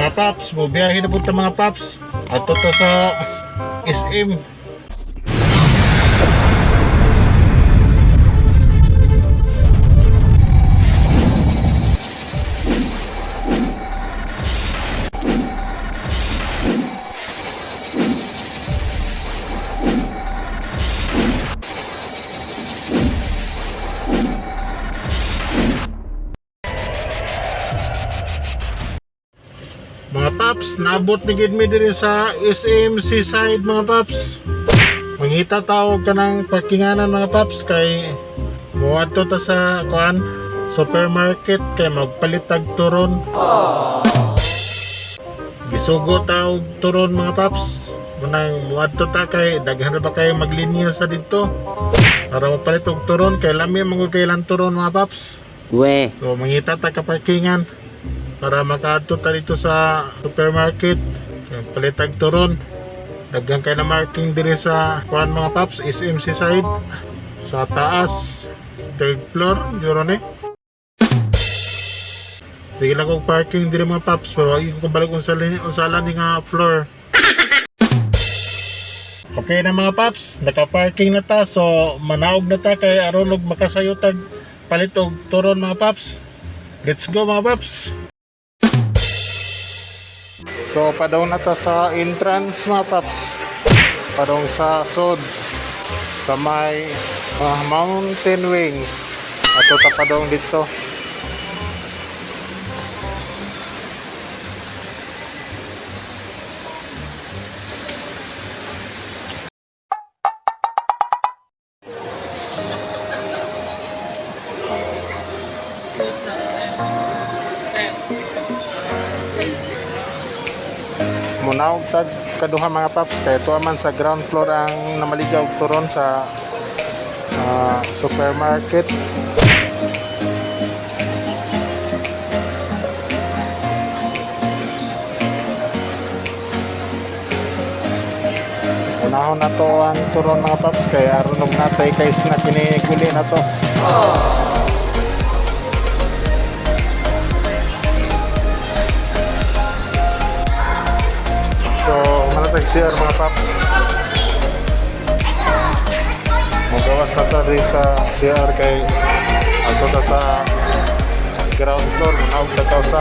Mga paps, bubiyahin na punta mga paps. At to sa SM. Mga paps, naabot ni gid mi diri sa SM Seaside mga paps. Mangita tawag ka ng parkinganan mga paps kay muadto ta sa kuan supermarket kay magpalit tag turon. Gisugo ta og turon mga paps. Munang muadto ta kay daghan na ba kayo maglinya sa dito para mapalit og turon kay lami mangud kay lang turon mga paps. So mangita ta ka parkingan para makaadto ta dito sa supermarket palitag turon. Daghan kay na marking diri sa kuan mga paps SM Seaside sa taas third floor juro ni. Sige lang kong parking diri mga paps pero wag ko balik usalan ni nga floor. Okay na mga paps, naka-parking na ta so manaog na ta kay aron og makasayo tag palit og turon mga paps. Let's go mga paps. So padaw na ta sa entrance mga paps. Padong sa sod sa may mountain wings. Ato ta padong dito. Munaog tag kaduha mga paps kay tuwa man sa ground floor ang namaligaw turon sa supermarket. Unahon na to ang turon mga paps kay aron og natay kay snack kiniguli na to. CR mga paps. Magawas na ta rin sa CR kay ato ta sa ground floor manawag na ta sa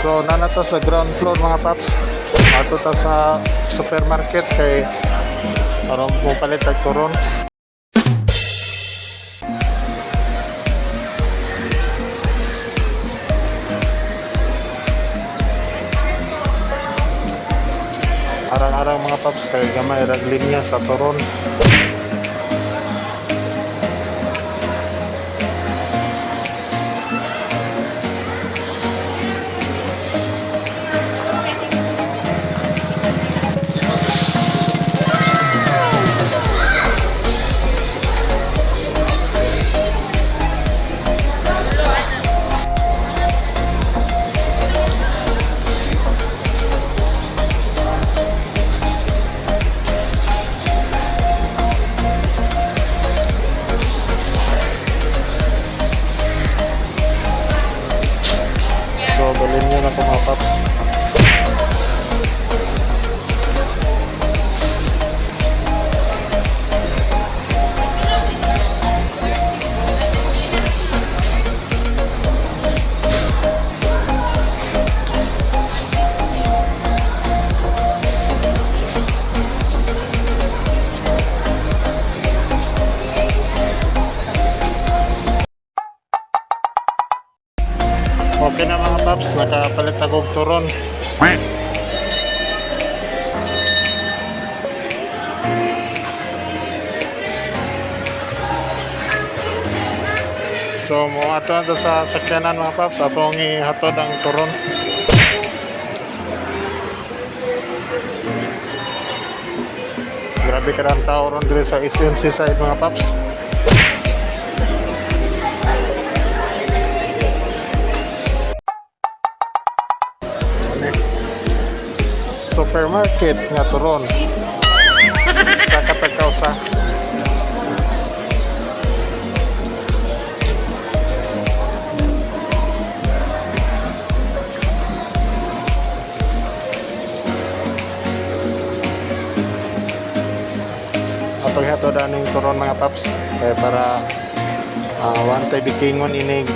so nanato sa ground floor mga paps. Ato ta sa supermarket kay aron mo palit tag turon. Arang-arang mga paps kay gamay rag linya sa turon. Dalhin nyo na ito mga paps. Okay na mga paps, nakapalit ako og turon. So So mo ato na sa sakyanan mga paps, atong ihatod ang turon. Grabe ka ng tao ron dito sa SNC side mga paps. Supermarket nga turon. Sa katagkaw sa atong hato daning turon mga paps kaya para one tay bikingon inig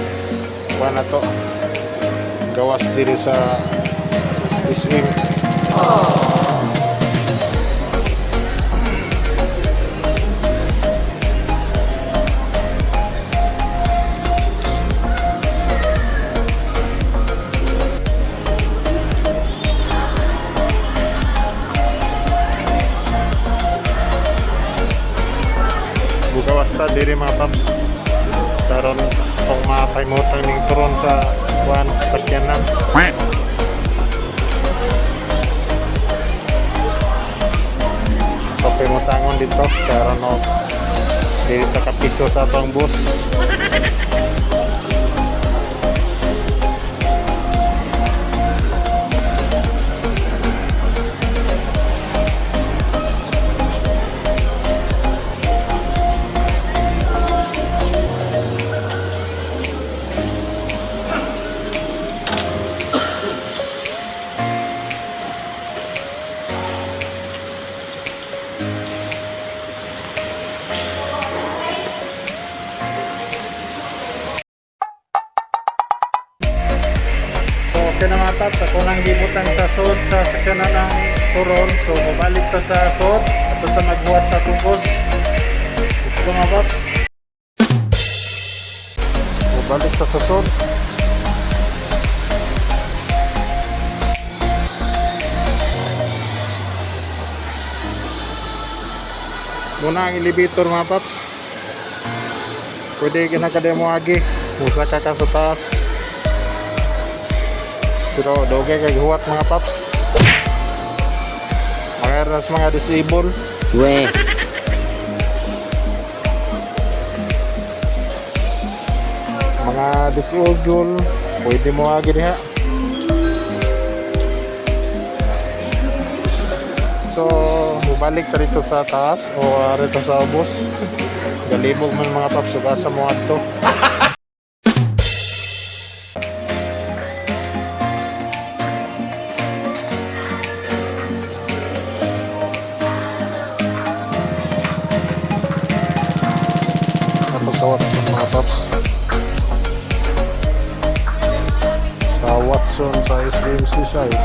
kuha na to gawas diri sa iswing. Bugawas ta diri mga paps karon kung mapaymutan ning turon sa kuan sakyanan. So paymutangon dito karon no diri sa kapito sa atong bus. Okay na mga paps, ako nang gibutan sa sod sa sakyanan ng turon. So mabalik pa sa sod at basta magbuhat sa tubos. Ito mga paps, mabalik pa sa sod. Muna ang elevator mga paps, pwede kinakademo agi musa ka sa taas. Pero dogay kay huwat mga paps. Mayroon sa mga disable. We. Mga disable, pwede mo agi diha. So, bumalik ka rito sa taas o rito sa bus. Galibog man mga paps, sugasa mo ato. Sawat mga paps sa Watson sa SMC side.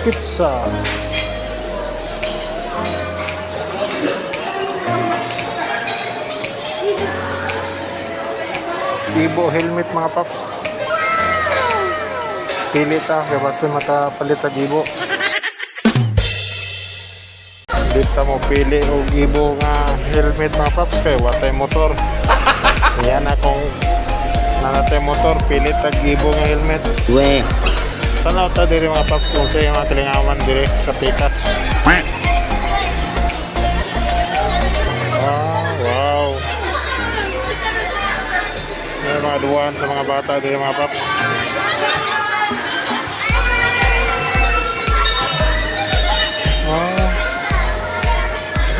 Pizza. Ibo helmet mga paps. Pili ta kaya basta makapalit ang ibo. Dito mo pili o ibo nga helmet mga paps kaya watay motor. Yan akong nanatay motor pili tag ibo nga helmet. We. Sana ito diri mga paps kung sa mga kalingawan diri sa Pikas. Wow. May mga duwan sa mga bata diri mga paps.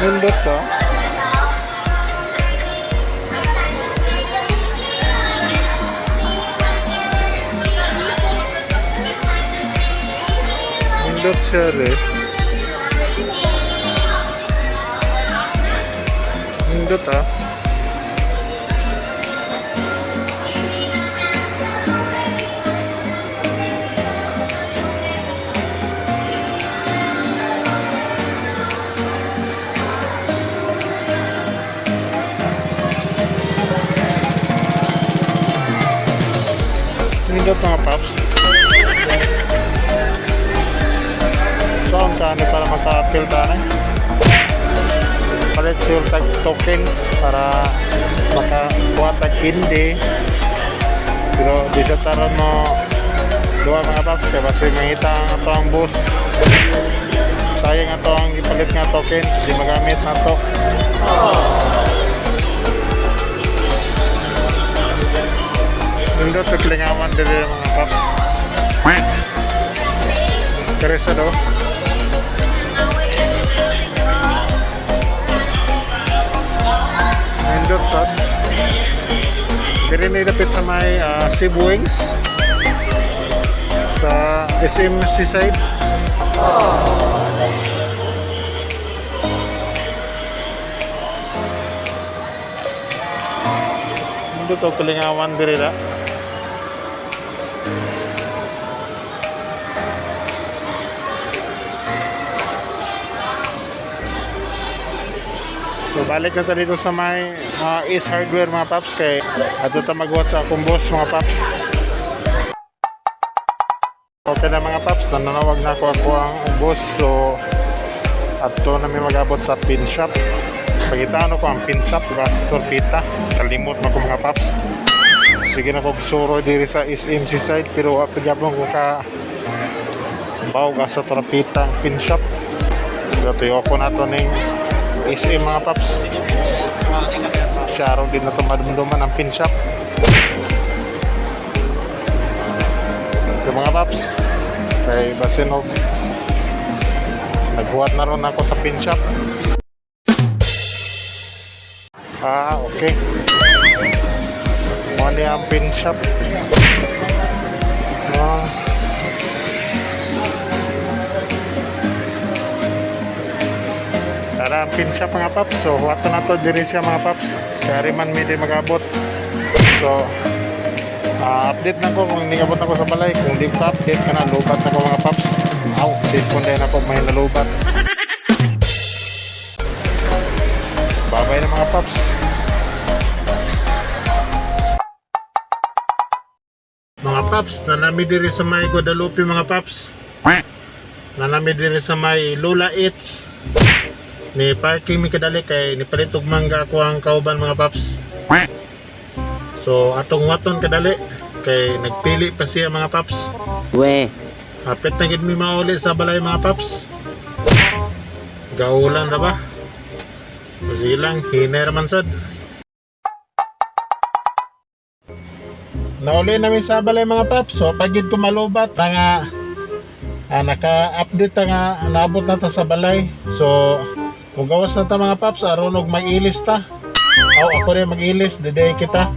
Nindot to. Nindot siya rin. Nindot ah. Nindot mga paps. So, ang kani para maka-fill tayo. Palit yung tag tokens para makakuha tag hindi. Pero di sa taron mo dua mga paps kaya basta mangita ang ato ang bus. Sayang ato ang ipalit nga tokens, di magamit na to. Nindot at lingawan din mga paps. Keresa do. Nindot sad. Diri ni dapit sa may Cebu Wings sa SM Seaside. Nindot o kalingawan diri la. So balik na tayo dito sa may Ace Hardware mga paps kay ato ta mag-watch sa akong boss mga paps. Okay na mga paps, nananawag na ako ang boss. So ato na may mag-abot sa pin shop. Pagitaan ko ang pin shop diba? Torpita, kalimot na ko mga paps. Sige na ko suro diri sa SMC side pero apigabong ko ka bawga sa torpita ang pin shop. Pero ako na to ning SM mga paps. Siyaro din na ito madumduman ang pin shop. So mga paps, kay basin o nagbuhat na ron ako sa pin shop. Okay. Mali ang pin shop. Tara ang pin shop mga paps. So wato na to diri siya mga paps. Kaya riman may di mag-abot. So update na ko kung hindi abot na ko sa balay. Kung di pa update ka na, lubat na ko mga paps. Cellphone din ako may nalubat. Babay na mga paps. Mga paps, nanami diri sa may Guadalupe mga paps. Nanami diri sa may Lola Eats. Ni parking mi kadali kay ni palitog mangga ko ang kauban mga paps. So atong waton kadali kay nagpili pa siya mga paps. Hapit na gid mi mauli sa balay mga paps. Gaulan ra ba? Sige lang, hinay raman sad. Nauli namin sa balay mga paps. So pagid ko malubat nga naka-update nga naabot na ta sa balay. So mugawas na ta mga paps, aron og mag-ilis ta. Ako rin mag-ilis, diday kita.